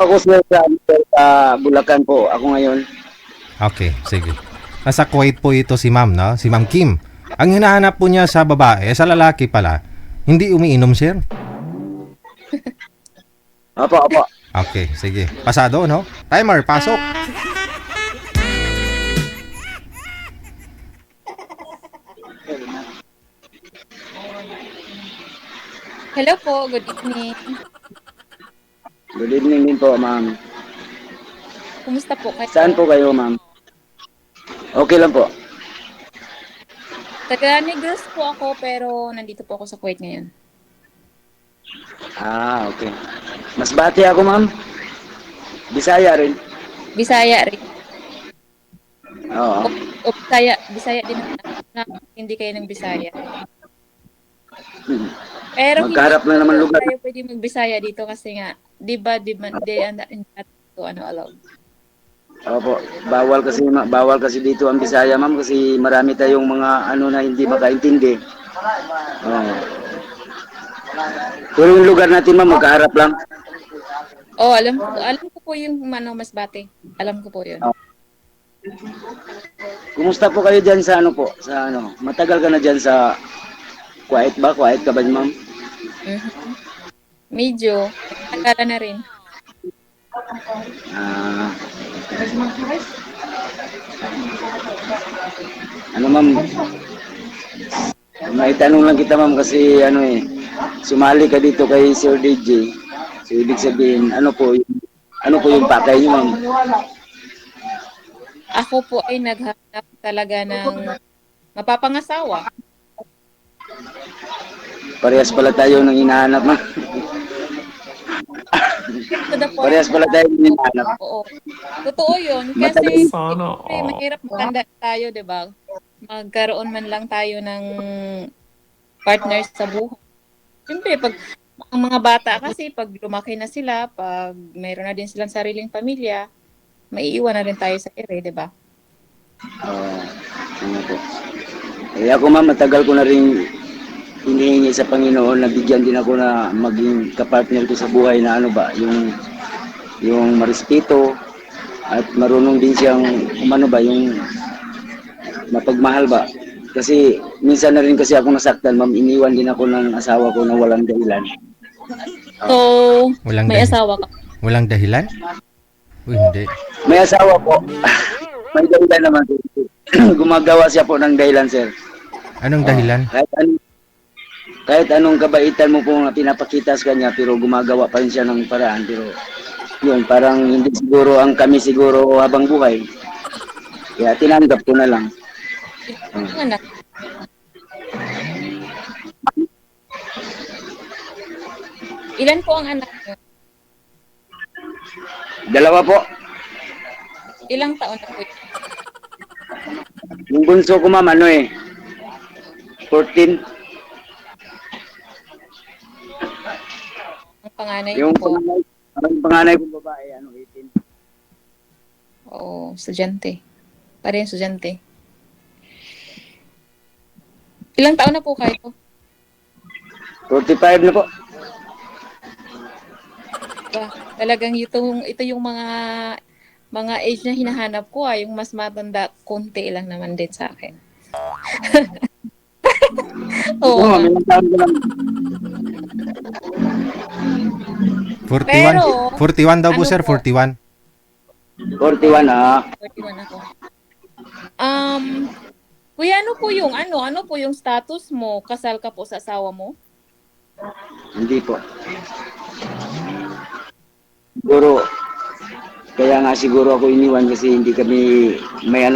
Ako sir sa Bulacan po. Ako ngayon. Okay, sige. Nasa Kuwait po ito si ma'am, no? Si Ma'am Kim. Ang hinahanap po niya sa babae, sa lalaki pala, hindi umiinom, sir? Opo, opo. Okay, sige. Pasado, no? Timer, pasok. Hello po, good evening. Good evening din po, ma'am. Kumusta po kayo? Saan po kayo, ma'am? Okay lang po. Taga Negros po ako pero nandito po ako sa Kuwait ngayon. Okay. Mas bati ako, ma'am. Bisaya rin. Bisaya rin. Oo. O Bisaya din na hindi kayo ng Bisaya. Pero Magkaharap na naman lugar. tayo pwede mag-Bisaya dito kasi nga, di ba, di to ano allowed. Opo. Bawal kasi dito ang Bisaya, ma'am, kasi marami tayong mga ano na hindi makaintindi. Oo. Pero yung lugar natin, ma'am, magkaharap lang. Oh, alam ko po yung Masbate. Alam ko po 'yun. Kumusta po kayo dyan sa ano po? Sa ano? Matagal ka na dyan sa Kuwait ba? Kuwait ka ba, ma'am? Mhm. Medyo nagkala na rin. Ah, ano, ma'am? May tanong lang kita, ma'am, kasi ano sumali ka dito kay Sir DJ. So, ibig sabihin, ano po yung pakay niyo, ma'am? Ako po ay naghanap talaga ng mapapangasawa. Parehas pala tayo ng hinahanap, ma'am. To the point Parehas pala tayo ng hinahanap. Oo. Totoo 'yun Matagal. kasi siyempre, mahirap matanda tayo, 'di ba? Magkaroon man lang tayo ng partner sa buhay. Siyempre, pag ang mga bata kasi pag lumaki na sila, pag mayroon na din silang sariling pamilya, maiiwan na rin tayo sa ere, 'di ba? Ano po. Ako, ma'am, matagal ko na rin hinihingi sa Panginoon na bigyan din ako na maging kapartner ko sa buhay na ano ba, yung marespeto at marunong din siyang ano ba, yung mapagmahal ba. Kasi minsan na rin kasi ako nasaktan, ma'am, iniwan din ako ng asawa ko na walang dahilan. So, Walang may dahi- asawa ka. Walang dahilan? Uy, hindi. May asawa po. May dahilan naman. Gumagawa siya po ng dahilan, sir. Anong dahilan? Kahit anong kabaitan mo po na pinapakita sa kanya, pero gumagawa pa rin siya ng paraan. Pero yun, parang hindi siguro ang kami siguro habang buhay. Kaya tinanggap ko na lang. Ilang anak? Ilan po ang anak niyo? Dalawa po. Ilang taon na po yun? Yung bunso ko, ma'am, 14. Ang panganay Yung po? panganay kong babae, 18. Oo, estudyante. Parehong estudyante. Ilang taon na po kayo? 45 na po. Ba, talagang ito yung mga age na hinahanap ko, yung mas matanda, konti lang naman din sa akin. Oo. Oo, may taon ko lang. 41? Pero, 41 daw po, ano sir, po? 41. 41, 41 ako. Kuya, ano po yung status mo? Kasal ka po sa asawa mo? Hindi po. Siguro, kaya nga siguro ako iniwan kasi hindi kami, may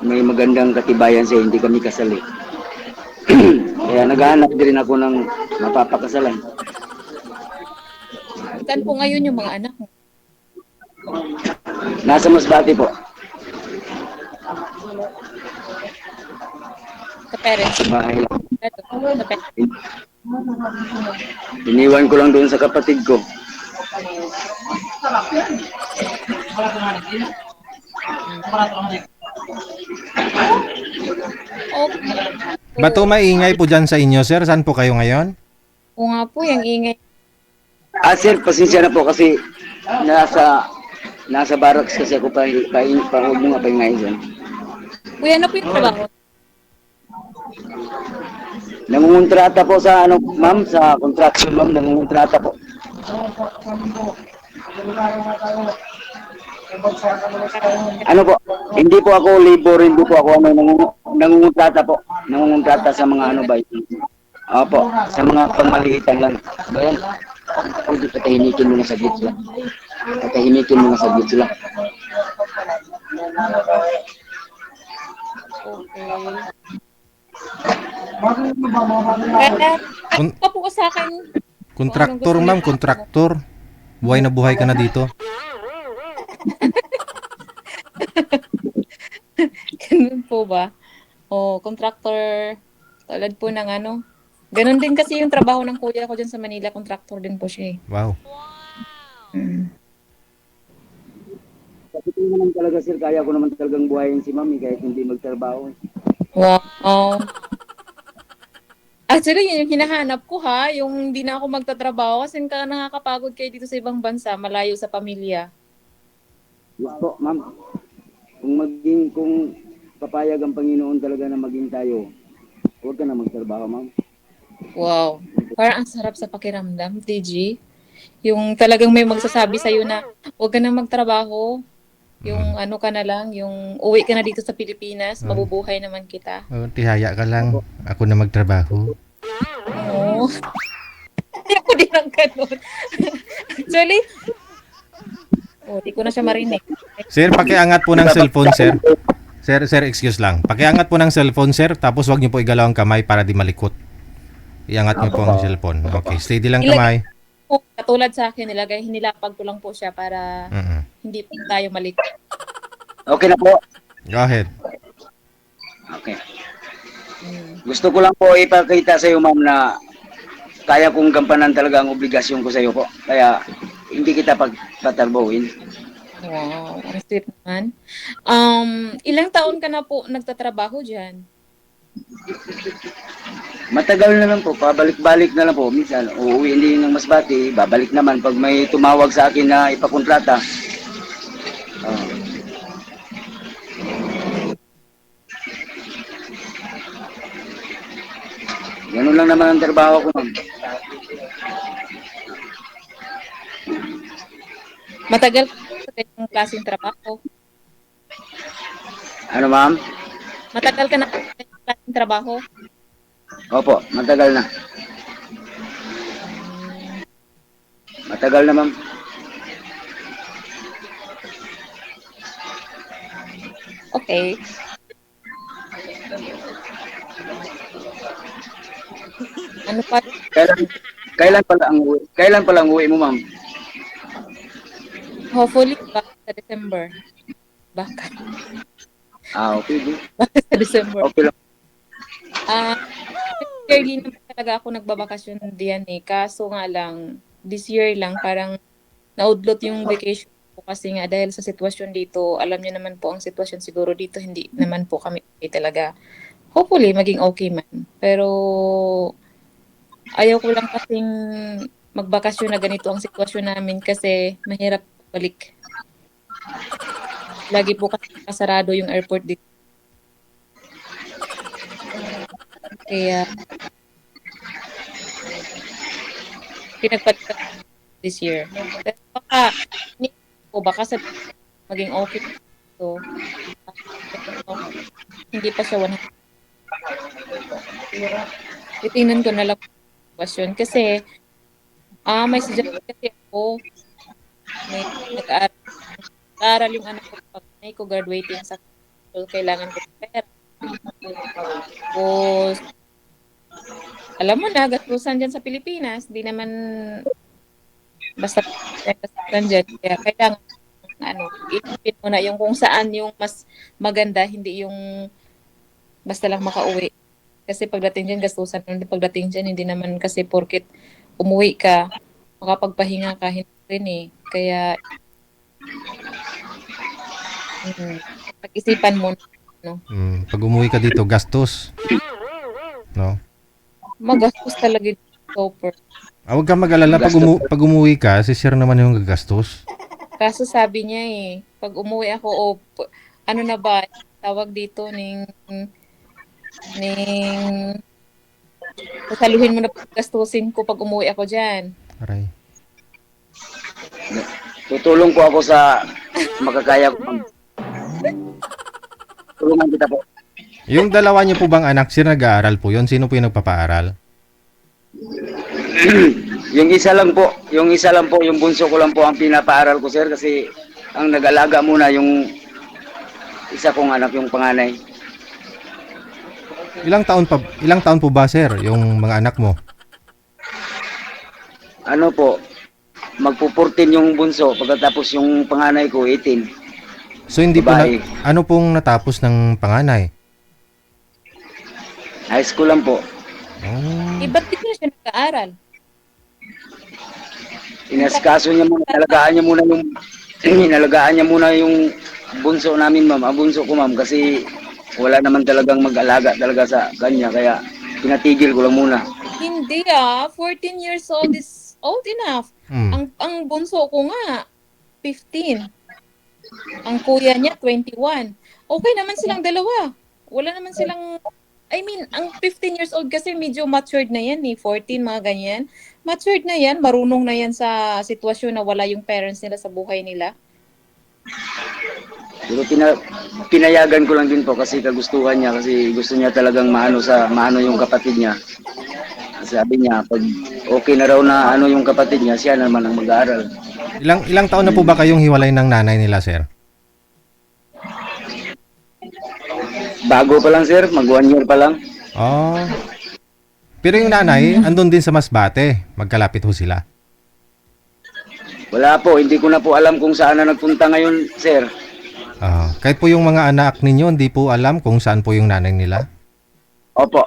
may magandang katibayan siya, hindi kami kasali. Kaya naghahanap din ako ng mapapakasalan. Saan po ngayon yung mga anak mo? Nasa Masbate po. Sa parents mo? Bahay lang. Sa parents. Iniwan ko lang doon sa kapatid ko. Okay. Bato maingay po dyan sa inyo, sir. Saan po kayo ngayon? O nga po, yung ingay. Sir, pasensya na po kasi Nasa nasa barracks kasi ako pa huwag mo nga pahingayin dyan. Kuya, ano po yung trabaho? Nangungontrata po sa ano, ma'am, sa construction, ma'am, nangungontrata po. Ano po? Hindi po ako labor, hindi po ako ano, nangungontrata po. Nangungontrata sa mga ano ba? Opo, sa mga pamaliitan lang. Bayan, pwede patahimikin mo na sa gitla. Patahimikin mo na sa gitla. Okay. Kaya, Kun- pa po sa akin. kontraktor, ma'am, kontraktor. Buhay na buhay ka na dito. Ganun po ba? O, contractor, tulad po ng ano. Ganun din kasi yung trabaho ng kuya ko dyan sa Manila. Contractor din po siya eh. Wow. Kasi ko naman talaga sir, kaya ko naman talagang buhayin si mami kahit hindi magtrabaho. Wow. Actually, yun yung hinahanap ko ha. Yung hindi na ako magtatrabaho kasi nakakapagod kayo dito sa ibang bansa, malayo sa pamilya. Yes po, ma'am. Kung papayag ang Panginoon talaga na maging tayo, huwag ka na magtrabaho, ma'am. Wow. Parang ang sarap sa pakiramdam, TG. Yung talagang may magsasabi sa'yo na huwag ka na magtrabaho. Yung ano ka na lang, yung uwi ka na dito sa Pilipinas, mabubuhay naman kita. Oh, tihaya ka lang. Ako na magtrabaho. Oo. Hindi ako din ang ganun. Actually, di ko na siya marinig. Sir, pakiangat po ng cellphone, sir. Sir, excuse lang. Pakiangat po ng cellphone, sir. Tapos wag niyo po igalaw ang kamay para di malikot. Iangat niyo po ang cellphone. Okay, steady lang kamay. Katulad sa akin, hinilapag ko lang po siya para hindi po tayo malikot. Okay na po. Go ahead. Okay. Gusto ko lang po ipakita sa iyo, ma'am, na kaya kong gampanan talaga ang obligasyon ko sa iyo po. Kaya hindi kita patarbuhin. Wow, ang sweet naman. Ilang taon ka na po nagtatrabaho dyan? Matagal na lang po, pabalik-balik na lang po. Minsan, uuwi din ng Masbate, babalik naman pag may tumawag sa akin na ipakontrata. Ganun lang naman ang trabaho ko, ma'am. Matagal ka sa ganyang klaseng trabaho? Ano, ma'am? Matagal ka na sa ganyang klaseng trabaho? Opo, matagal na. Matagal na, ma'am. Okay. Ano pa? Kailan pala ang uwi mo, ma'am? Hopefully, baka sa December. Baka. Okay. Baka sa December. Okay lang. Yearly naman talaga ako nagbabakasyon diyan eh. Kaso nga lang, this year lang parang naudlot yung vacation ko kasi nga dahil sa sitwasyon dito, alam niyo naman po ang sitwasyon siguro dito, hindi naman po kami okay talaga. Hopefully, maging okay man. Pero, ayaw ko lang kasing magbakasyon na ganito ang sitwasyon namin kasi mahirap balik. Lagi po kasi kasarado yung airport dito. Kaya, pinagpalitan this year. Pero baka sa maging okay. So, hindi pa siya 100. Titingnan ko na lang yung question. Kasi, may suggest kasi ako. May nag-aaral yung anak ko. Pag ko graduating sa so, kailangan ko pera. Tapos, alam mo na, gastusan dyan sa Pilipinas. Di naman basta gastusan dyan. Kaya kailangan isipin mo na yung kung saan yung mas maganda, hindi yung basta lang makauwi. Kasi pagdating dyan, gastusan. Pagdating dyan, hindi naman kasi porket umuwi ka, makapagpahinga ka, hindi rin eh. Kaya, pag-isipan mo no? Pag umuwi ka dito, gastos. No? Magastos talaga. October. Huwag kang mag-alala. Pag umuwi ka, si sir naman yung gagastos. Kaso sabi niya pag umuwi ako, ano na ba, tawag dito, ning, sasaluhin mo na gastusin ko pag umuwi ako dyan. Aray. Tutulong po ako sa makakaya ko, ma'am. Tulungan kita po. Yung dalawa niyo po bang anak, sir, nag-aaral po yun? Sino po yung nagpapaaral? Yung isa lang po, yung bunso ko lang po ang pinapaaral ko, sir, kasi ang nag-alaga muna yung isa kong anak, yung panganay. Ilang taon po ba, sir, yung mga anak mo? Ano po, magpo-14 yung bunso, pagkatapos yung panganay ko, 18. So hindi po Babae. ano pong natapos ng panganay? High school lang po. Oh. Ba't di na siya nag-aaral? Inasikaso niya muna, inalagaan niya muna yung bunso namin, ma'am, bunso ko, ma'am, kasi wala naman talagang mag-alaga talaga sa kanya, kaya pinatigil ko lang muna. Hindi 14 years old is old enough. Ang bunso ko nga, 15. Ang kuya niya, 21. Okay naman silang dalawa. Wala naman silang, ang 15 years old kasi medyo matured na yan 14, mga ganyan. Matured na yan, marunong na yan sa sitwasyon na wala yung parents nila sa buhay nila. Pero pinayagan ko lang din po kasi kagustuhan niya, kasi gusto niya talagang maano yung kapatid niya. Sabi niya, pag okay na raw na ano yung kapatid niya, siya naman ang mag-aaral. Ilang taon na po ba kayong hiwalay ng nanay nila, sir? Bago pa lang, sir, mag 1 year pa lang. Oh. Pero yung nanay, andun din sa Masbate. Magkalapit ho sila. Wala po, hindi ko na po alam kung saan na nagpunta ngayon, sir. Kahit po yung mga anak ninyo, hindi po alam kung saan po yung nanay nila? Opo,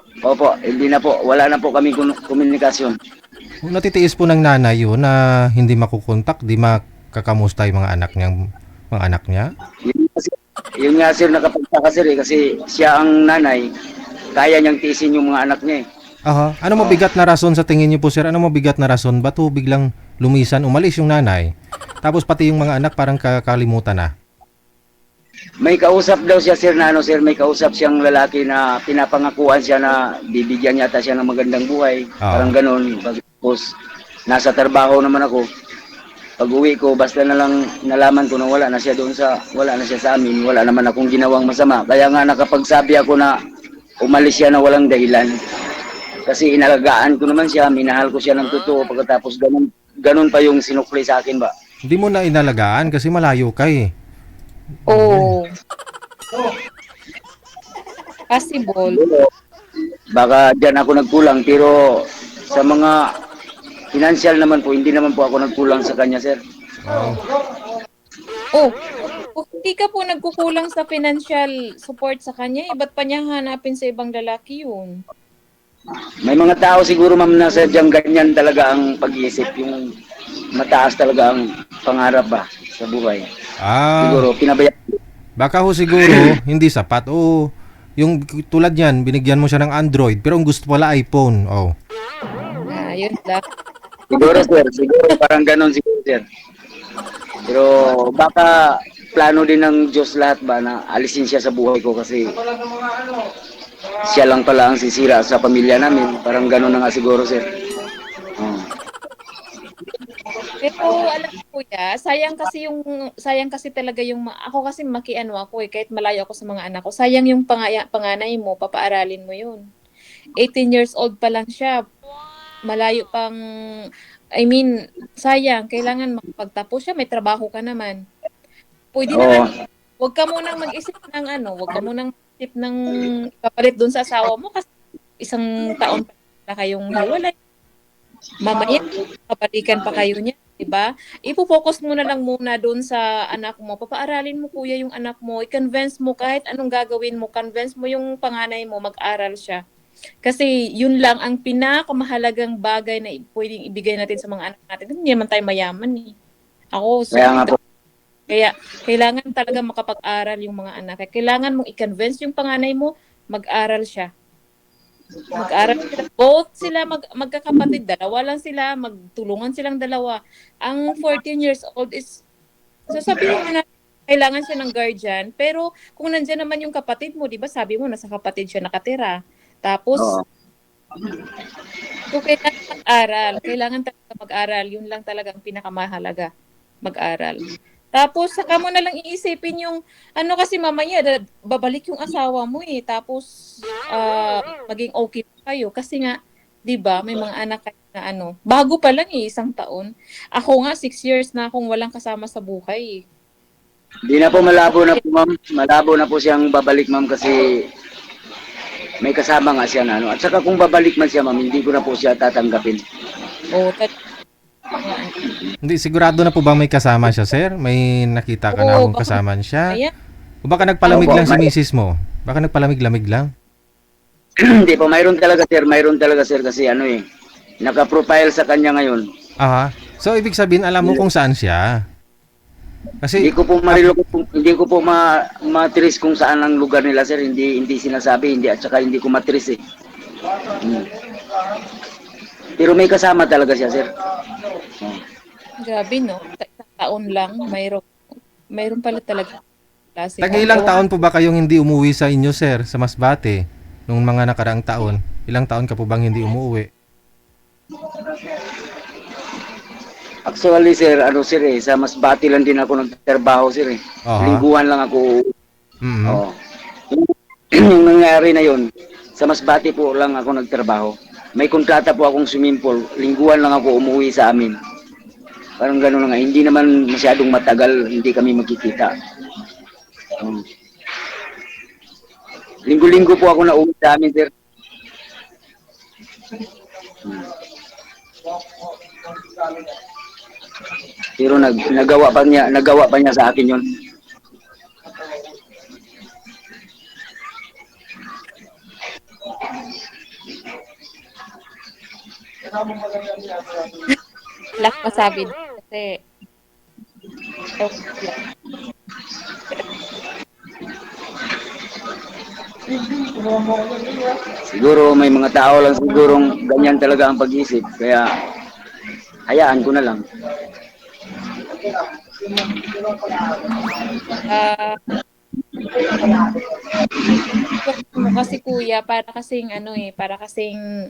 hindi na po, wala na po kami komunikasyon. Kung natitiis po ng nanay yun na hindi makukontak, di makakamusta yung mga anak niya? Yun nga, sir, nakapagtaka, sir, kasi siya ang nanay, kaya niyang tiisin yung mga anak niya. Ano mabigat na rason sa tingin niyo po, sir? Ano mabigat na rason? Ba't ho biglang lumisan, umalis yung nanay? Tapos pati yung mga anak parang kakalimutan na. May kausap daw siya, sir, na sir, may kausap siyang lalaki na pinapangakuan siya na bibigyan yata siya ng magandang buhay. Parang ganun. Tapos, nasa trabaho naman ako. Pag uwi ko, basta na lang nalaman ko na wala na siya sa amin, wala naman akong ginawang masama. Kaya nga nakapagsabi ako na umalis siya na walang dahilan. Kasi inalagaan ko naman siya, minahal ko siya ng totoo, pagkatapos ganun pa yung sinukli sa akin ba. Hindi mo na inalagaan kasi malayo ka eh. Oh. Possible. Baka dyan ako nagkulang, pero sa mga financial naman po, hindi naman po ako nagkulang sa kanya, sir. Kung hindi ka po nagkukulang sa financial support sa kanya, ba't pa niya hanapin sa ibang lalaki yun? May mga tao siguro, ma'am, na sadyang ganyan talaga ang pag-iisip, yung mataas talaga ang pangarap ba sa buhay. Siguro, pinabayaan. Baka ho siguro, hindi sapat. Yung tulad yan, binigyan mo siya ng Android, pero ang gusto pala iPhone. Yun lang. Siguro, sir. Siguro, parang ganon siguro, sir. Pero, baka plano din ng Diyos lahat ba na alisin siya sa buhay ko kasi siya lang pala ang sisira sa pamilya namin. Parang ganon na nga siguro, sir. Pero alam ko kuya, sayang kasi talaga ako kasi makiano ako kahit malayo ako sa mga anak ko. Sayang yung panganay mo, papaaralin mo yun. 18 years old pa lang siya. Malayo pang, sayang, kailangan makapagtapos siya, may trabaho ka naman. Pwede naman, huwag ka munang mag-isip ng kapalit doon sa asawa mo kasi isang taon pa kayong hiwalay. Mamaya, kapalikan pa kayo niya, diba? Ipo-focus mo na lang muna doon sa anak mo. Papaaralin mo kuya yung anak mo. I-convince mo kahit anong gagawin mo. Convince mo yung panganay mo, mag-aral siya. Kasi yun lang ang pinakamahalagang bagay na pwedeng ibigay natin sa mga anak natin. Hindi naman tayo mayaman eh. Kaya kailangan talaga makapag-aral yung mga anak. Kailangan mong i-convince yung panganay mo, mag-aral siya. Mag-aral sila. Both sila magkakapatid. Dalawa lang sila. Magtulungan silang dalawa. Ang 14 years old is, sasabihin mo na, kailangan siya ng guardian. Pero kung nandiyan naman yung kapatid mo, di ba sabi mo, nasa kapatid siya nakatira. Tapos, Oo. kung kailangan mag-aral, kailangan talaga mag-aral. Yun lang talaga ang pinakamahalaga. Mag-aral. Tapos, saka mo na lang iisipin yung, ano kasi mamaya, babalik yung asawa mo eh. Tapos, maging okay pa kayo. Kasi nga, di ba, may mga anak kayo na ano. Bago pa lang eh, 1 taon. Ako nga, 6 years na akong walang kasama sa buhay eh. Di na po malabo na po ma'am. Malabo na po siyang babalik ma'am kasi may kasama nga siya na ano. At saka kung babalik man siya ma'am, hindi ko na po siya tatanggapin. O, nga. Hindi, sigurado na po bang may kasama siya, sir? May nakita ka na Oo, kung kasama siya? Ayan. O baka nagpalamig Opo, lang si misis mo? Baka nagpalamig-lamig lang? Hindi po, mayroon talaga sir kasi ano eh. Naka-profile sa kanya ngayon. Aha. So, ibig sabihin, alam mo kung saan siya? Hindi Kasi, ko po hindi ko po matris kung saan ang lugar nila sir, hindi sinasabi, hindi at saka hindi ko matris eh. Hmm. Pero may kasama talaga siya sir. Oh. Grabe, no? Sa 1 taon lang, mayroon pala talaga klase. ilang taon po ba kayong hindi umuwi sa inyo, sir, sa Masbate? Nung mga nakaraang taon? Ilang taon ka po bang hindi umuwi? Actually sir, ano sir eh, sa Masbate lang din ako nagtrabaho sir eh. Aha. Lingguhan lang ako. Mhm. Oo. Yung nangyari na yon, sa Masbate po lang ako nagtrabaho. May kontrata po akong swimming pool. Lingguhan lang ako umuwi sa amin. Parang gano'n na nga. Hindi naman masyadong matagal, hindi kami magkikita. Um, Linggo-linggo po ako nauwi sa amin, sir. Pero nagawa pa niya sa akin yon. Wala akong masabi kasi Siguro may mga tao lang sigurong ganyan talaga ang pag-isip. Kaya hayaan ko na lang. ah mo kasi kuya para kasing ano eh, para kasing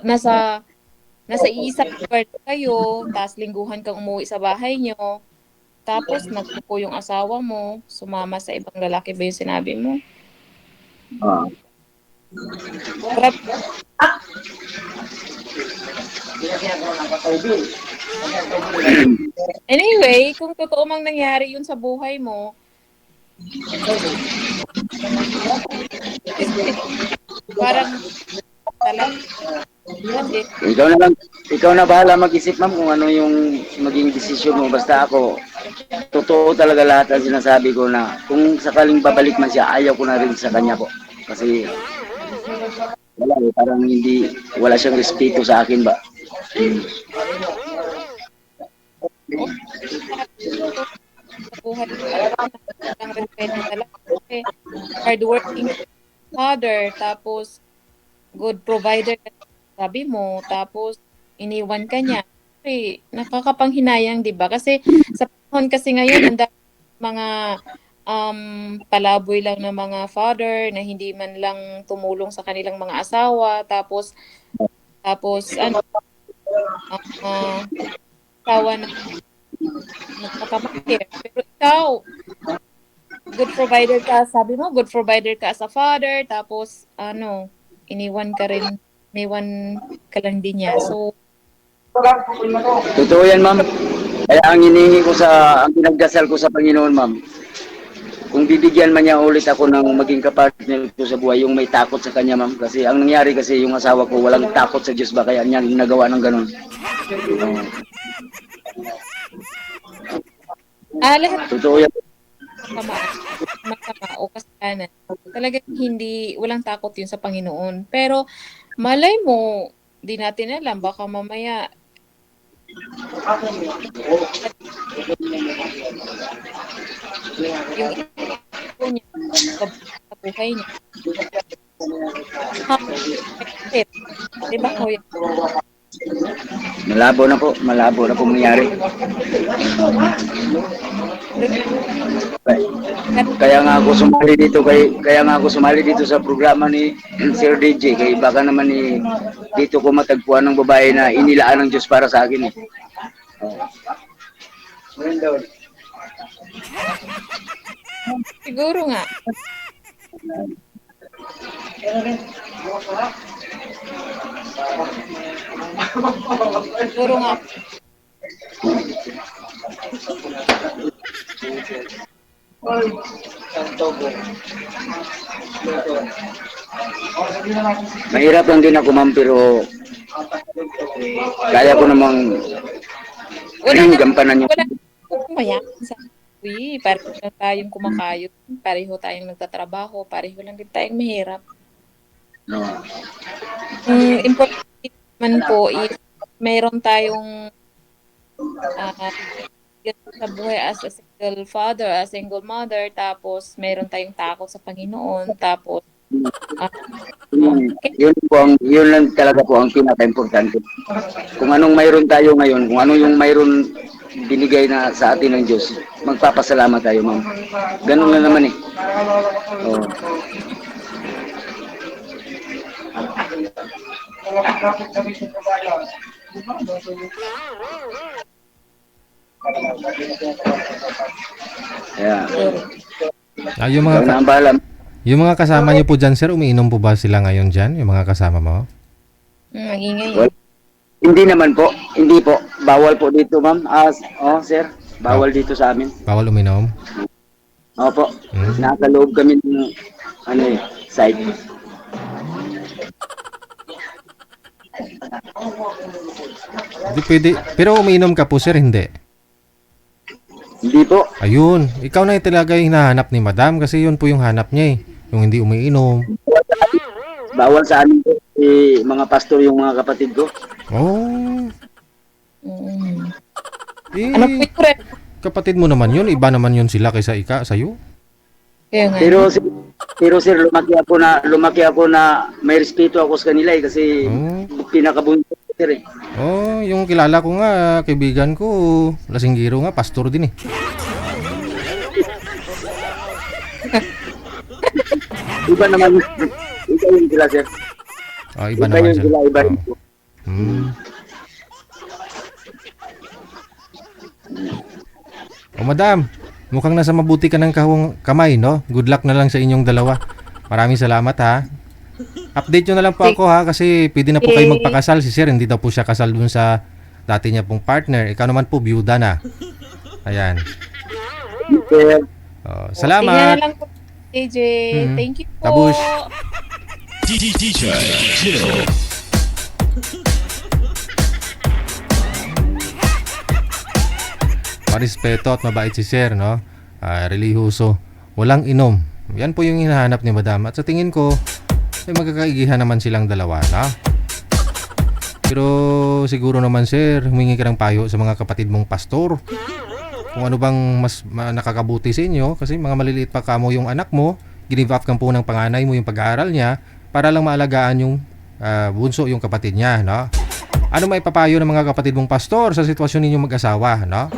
nasa iisang lugar kayo, tapos lingguhan kang umuwi sa bahay nyo, tapos nagpupo yung asawa mo, sumama sa ibang lalaki ba yung sinabi mo? Ah. Grabe. Anyway, kung totoo mang nangyari yun sa buhay mo, parang talaga kasi Ikaw na bahala mag-isip ma'am kung ano yung maging desisyon mo. Basta ako, totoo talaga lahat ang sinasabi ko na kung sakaling babalik man siya, ayaw ko na rin sa kanya po. Kasi wala eh, parang wala siyang respeto sa akin ba. sa buhay mo, ang respeto talaga kasi hardworking father, tapos good provider ka, sabi mo, tapos iniwan ka niya. Kasi nakakapanghinayang, 'di ba? Kasi sa panahon kasi ngayon, ang dami mga palaboy lang ng mga father na hindi man lang tumulong sa kanilang mga asawa, tapos ano, asawa na nagpakamahir. Pero ikaw, good provider ka, sabi mo, good provider ka as a father, tapos ano, iniwan ka lang din niya. So, Totoo yan ma'am. Kaya ang pinagdasal ko sa Panginoon ma'am, kung bibigyan man niya ulit ako ng maging kapartner ko sa buhay, yung may takot sa kanya ma'am. Kasi ang nangyari kasi yung asawa ko walang takot sa Diyos ba, kaya niya nagawa ng ganun. lahat Totoo yan. masama o kasalanan, talagang walang takot yun sa Panginoon. Pero, malay mo, di natin alam, baka mamaya, yung ito niya, sa buhay niya, Di ba, kuya? Malabo na po mangyari. Kaya nga ako sumali dito sa programa ni Sir DJ kay baka naman dito ko matagpuan ng babae na inilaan ng Diyos para sa akin eh. Siguro nga. Siguro nga. Mahirap lang din ako ma'am pero kaya ko namang gampanan yung Wala kumayan sa uy, pareho lang tayong kumakayod, pareho tayong nagtatrabaho, pareho lang din tayong mahirap. Importante naman po is mayroon tayong sa buhay as a single father, as a single mother, tapos mayroon tayong takot sa Panginoon, tapos yun lang talaga po ang pinaka-importante. Kung anong mayroon tayo ngayon, kung ano yung mayroon binigay na sa atin ng Diyos, magpapasalamat tayo, ma'am. Ganun lang naman eh. Oh. Yeah. Yung yung mga kasama niyo po dyan, sir, umiinom po ba sila ngayon dyan? Yung mga kasama mo? Magingay. Well, hindi naman po. Hindi po. Bawal po dito, ma'am. Sir. Bawal dito sa amin. Bawal uminom? Opo. Nasa loob kami ng site. Hindi pwede. Pero umiinom ka po, sir, hindi? Hindi po. Ayun. Ikaw na talaga yung hinahanap ni madam kasi yun po yung hanap niya eh. Yung hindi umiinom. Bawal sa amin po. Mga pastor yung mga kapatid ko. Oh. Ano po yung correct? Kapatid mo naman yun. Iba naman yun sila kaysa sa'yo. Kaya nga. Pero sir, lumaki ako na may respeto ako sa kanila eh kasi pinakabunso sir eh. Oh, yung kilala ko nga, kaibigan ko, lasinggiro nga, pastor din eh. Iba naman yung sila sir. Oh, iba naman siya. Iba rin po. Oh, madam, mukhang nasa mabuti ka ng kamay, no? Good luck na lang sa inyong dalawa. Maraming salamat, ha? Update nyo na lang po ako, ha? Kasi pwede na po kayo magpakasal. Si sir, hindi daw po siya kasal dun sa dati niya pong partner. Ikaw naman po, byuda na. Ayan. Oh, Tingnan na salamat. lang po, AJ. Thank you po. Tabush. DJ Jill. Marespeto at mabait si sir, no? Relihiyoso. Walang inom. Yan po yung hinahanap ni madam. At sa tingin ko, ay magkakaigihan naman silang dalawa, no? Pero siguro naman sir, humingi ka ng payo sa mga kapatid mong pastor. Kung ano bang mas nakakabuti sa inyo. Kasi mga maliliit pa kamo yung anak mo, give up ka po ng panganay mo yung pag-aaral niya para lang maalagaan yung bunso yung kapatid niya, no? Ano may papayo ng mga kapatid mong pastor sa sitwasyon ninyong mag-asawa, no?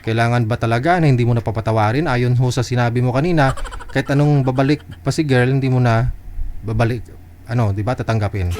Kailangan ba talaga na hindi mo napapatawarin ayon ho sa sinabi mo kanina, kahit anong babalik pa si girl, hindi mo na babalik, di ba, tatanggapin?